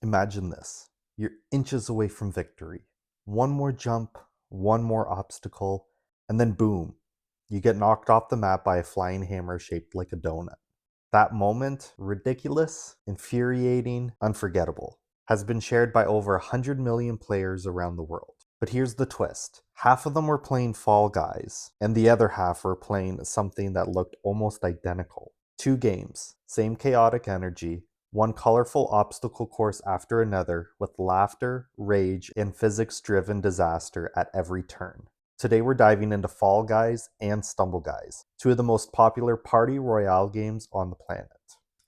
Imagine this. You're inches away from victory. One more jump, one more obstacle, and then boom, you get knocked off the map by a flying hammer shaped like a donut. That moment, ridiculous, infuriating, unforgettable, has been shared by over 100 million players around the world. But here's the twist. Half of them were playing Fall Guys, and the other half were playing something that looked almost identical. Two games, same chaotic energy, one colorful obstacle course after another with laughter, rage, and physics-driven disaster at every turn. Today we're diving into Fall Guys and Stumble Guys, two of the most popular party royale games on the planet.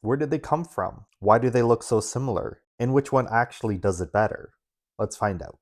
Where did they come from? Why do they look so similar? And which one actually does it better? Let's find out.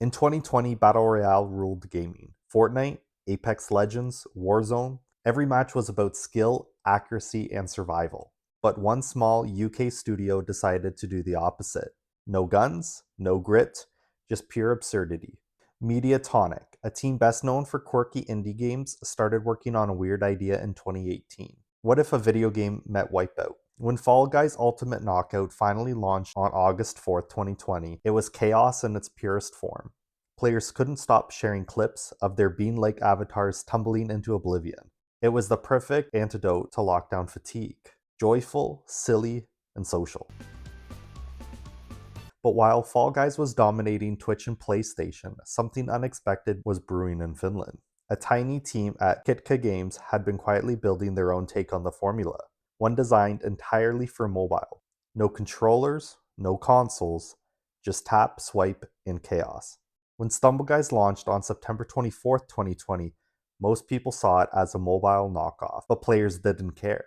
In 2020, Battle Royale ruled gaming. Fortnite, Apex Legends, Warzone, every match was about skill, accuracy, and survival. But one small UK studio decided to do the opposite. No guns, no grit, just pure absurdity. Mediatonic, a team best known for quirky indie games, started working on a weird idea in 2018. What if a video game met Wipeout? When Fall Guys Ultimate Knockout finally launched on August 4th, 2020, it was chaos in its purest form. Players couldn't stop sharing clips of their bean-like avatars tumbling into oblivion. It was the perfect antidote to lockdown fatigue. Joyful, silly, and social. But while Fall Guys was dominating Twitch and PlayStation, something unexpected was brewing in Finland. A tiny team at Kitka Games had been quietly building their own take on the formula, one designed entirely for mobile. No controllers, no consoles, just tap, swipe, and chaos. When Stumble Guys launched on September 24th, 2020, most people saw it as a mobile knockoff, but players didn't care.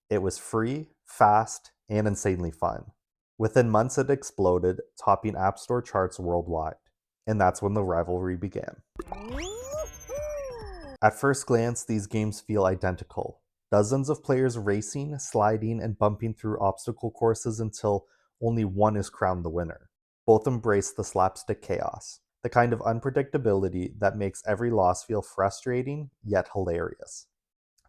It was free, fast, and insanely fun. Within months it exploded, topping App Store charts worldwide. And that's when the rivalry began. At first glance, these games feel identical. Dozens of players racing, sliding, and bumping through obstacle courses until only one is crowned the winner. Both embrace the slapstick chaos, the kind of unpredictability that makes every loss feel frustrating, yet hilarious.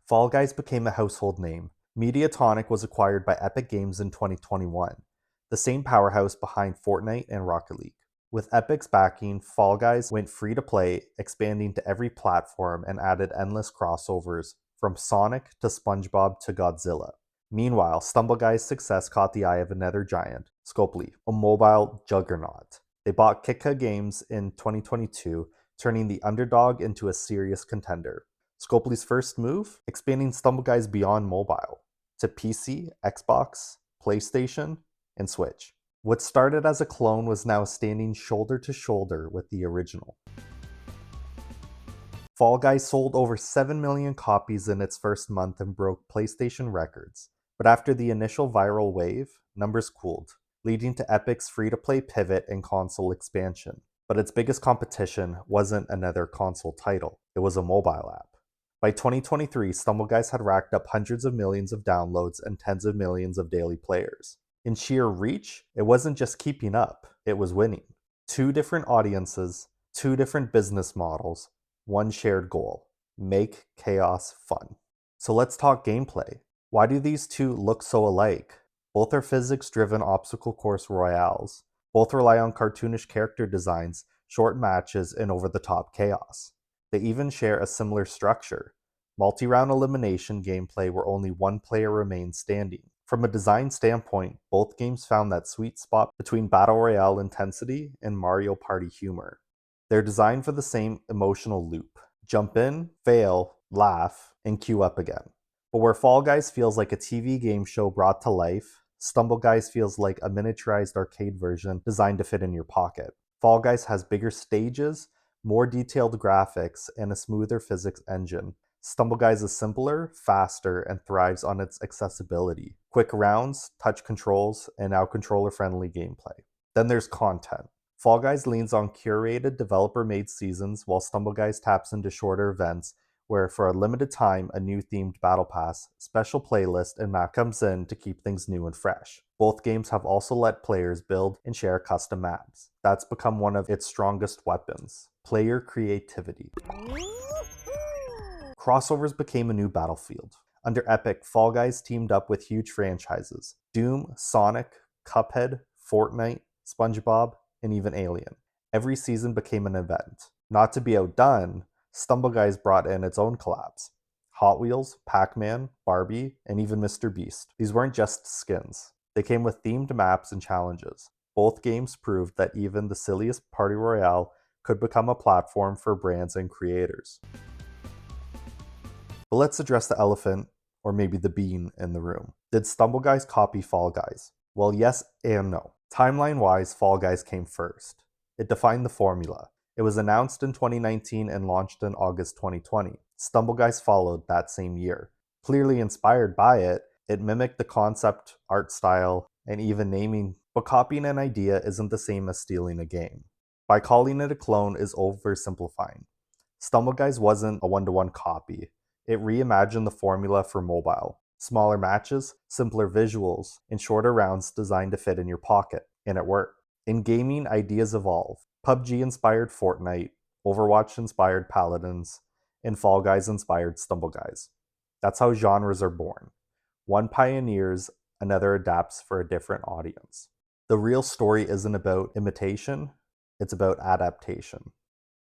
Fall Guys became a household name. Mediatonic was acquired by Epic Games in 2021, the same powerhouse behind Fortnite and Rocket League. With Epic's backing, Fall Guys went free to play, expanding to every platform and added endless crossovers, from Sonic to SpongeBob to Godzilla. Meanwhile, Stumble Guys' success caught the eye of another giant, Scopely, a mobile juggernaut. They bought Kitka Games in 2022, turning the Underdog into a serious contender. Scopely's first move? Expanding Stumble Guys beyond mobile, to PC, Xbox, PlayStation, and Switch. What started as a clone was now standing shoulder to shoulder with the original. Fall Guys sold over 7 million copies in its first month and broke PlayStation records. But after the initial viral wave, numbers cooled, leading to Epic's free-to-play pivot and console expansion. But its biggest competition wasn't another console title, it was a mobile app. By 2023, Stumble Guys had racked up hundreds of millions of downloads and tens of millions of daily players. In sheer reach, it wasn't just keeping up, it was winning. Two different audiences, two different business models, one shared goal: make chaos fun. So let's talk gameplay. Why do these two look so alike? Both are physics-driven obstacle course royales. Both rely on cartoonish character designs, short matches, and over-the-top chaos. They even share a similar structure: multi-round elimination gameplay where only one player remains standing. From a design standpoint, both games found that sweet spot between Battle Royale intensity and Mario Party humor. They're designed for the same emotional loop: jump in, fail, laugh, and queue up again. But where Fall Guys feels like a TV game show brought to life, Stumble Guys feels like a miniaturized arcade version designed to fit in your pocket. Fall Guys has bigger stages, more detailed graphics, and a smoother physics engine. Stumble Guys is simpler, faster, and thrives on its accessibility. Quick rounds, touch controls, and now controller-friendly gameplay. Then there's content. Fall Guys leans on curated, developer-made seasons, while Stumble Guys taps into shorter events where, for a limited time, a new themed battle pass, special playlist, and map comes in to keep things new and fresh. Both games have also let players build and share custom maps. That's become one of its strongest weapons: player creativity. Crossovers became a new battlefield. Under Epic, Fall Guys teamed up with huge franchises: Doom, Sonic, Cuphead, Fortnite, SpongeBob, and even Alien. Every season became an event. Not to be outdone, Stumble Guys brought in its own collabs. Hot Wheels, Pac-Man, Barbie, and even Mr. Beast. These weren't just skins. They came with themed maps and challenges. Both games proved that even the silliest party royale could become a platform for brands and creators. But let's address the elephant, or maybe the bean, in the room. Did Stumble Guys copy Fall Guys? Well, yes and no. Timeline-wise, Fall Guys came first. It defined the formula. It was announced in 2019 and launched in August 2020. Stumble Guys followed that same year. Clearly inspired by it, it mimicked the concept, art style, and even naming, but copying an idea isn't the same as stealing a game. By calling it a clone is oversimplifying. Stumble Guys wasn't a one-to-one copy. It reimagined the formula for mobile. Smaller matches, simpler visuals, and shorter rounds designed to fit in your pocket. And it worked. In gaming, ideas evolve. PUBG inspired Fortnite, Overwatch inspired Paladins, and Fall Guys inspired Stumble Guys. That's how genres are born. One pioneers, another adapts for a different audience. The real story isn't about imitation, it's about adaptation.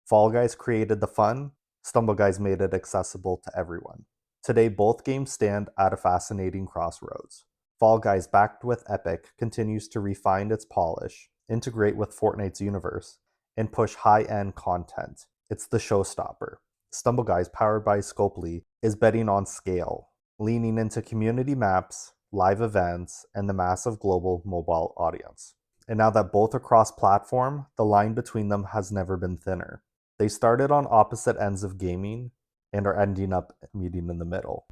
Fall Guys created the fun, Stumble Guys made it accessible to everyone. Today, both games stand at a fascinating crossroads. Fall Guys, backed with Epic, continues to refine its polish, integrate with Fortnite's universe, and push high-end content. It's the showstopper. Stumble Guys, powered by Scopely, is betting on scale, leaning into community maps, live events, and the massive global mobile audience. And now that both are cross-platform, the line between them has never been thinner. They started on opposite ends of gaming and are ending up meeting in the middle.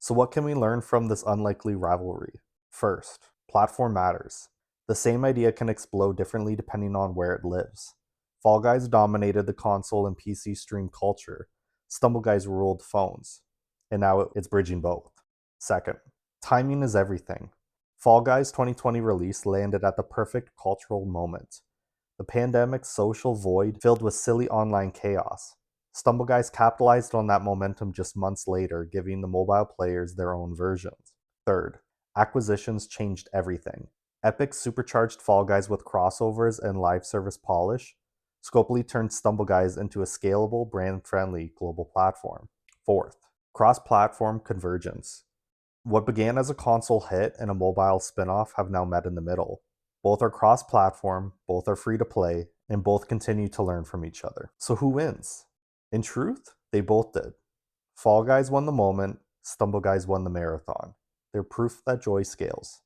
So what can we learn from this unlikely rivalry? First, platform matters. The same idea can explode differently depending on where it lives. Fall Guys dominated the console and PC stream culture. Stumble Guys ruled phones. And now it's bridging both. Second, timing is everything. Fall Guys' 2020 release landed at the perfect cultural moment. The pandemic's social void filled with silly online chaos. Stumble Guys capitalized on that momentum just months later, giving the mobile players their own versions. Third, acquisitions changed everything. Epic supercharged Fall Guys with crossovers and live service polish. Scopely turned Stumble Guys into a scalable, brand-friendly global platform. Fourth, cross-platform convergence. What began as a console hit and a mobile spin-off have now met in the middle. Both are cross-platform, both are free to play, and both continue to learn from each other. So who wins? In truth, they both did. Fall Guys won the moment, Stumble Guys won the marathon. They're proof that joy scales.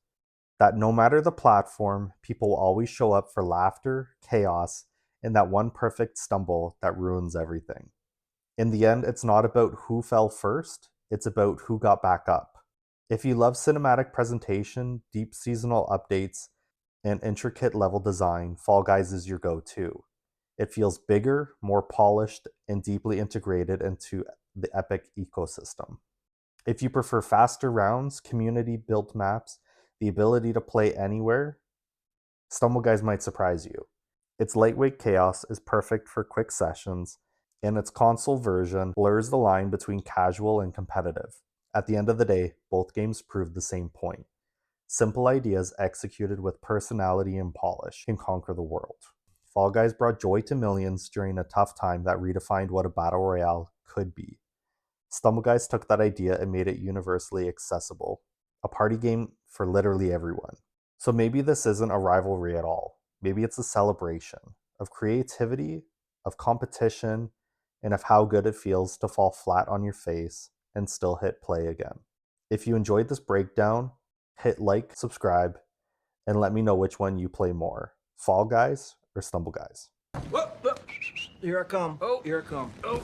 That no matter the platform, people will always show up for laughter, chaos, and that one perfect stumble that ruins everything. In the end, it's not about who fell first, it's about who got back up. If you love cinematic presentation, deep seasonal updates, and intricate level design, Fall Guys is your go-to. It feels bigger, more polished, and deeply integrated into the Epic ecosystem. If you prefer faster rounds, community-built maps, the ability to play anywhere, Stumble Guys might surprise you. Its lightweight chaos is perfect for quick sessions, and its console version blurs the line between casual and competitive. At the end of the day, both games prove the same point. Simple ideas executed with personality and polish can conquer the world. Fall Guys brought joy to millions during a tough time that redefined what a battle royale could be. Stumble Guys took that idea and made it universally accessible, a party game for literally everyone. So maybe this isn't a rivalry at all. Maybe it's a celebration of creativity, of competition, and of how good it feels to fall flat on your face and still hit play again. If you enjoyed this breakdown, hit like, subscribe, and let me know which one you play more, Fall Guys or Stumble Guys. Whoa, whoa. Here I come. Oh, here I come. Oh.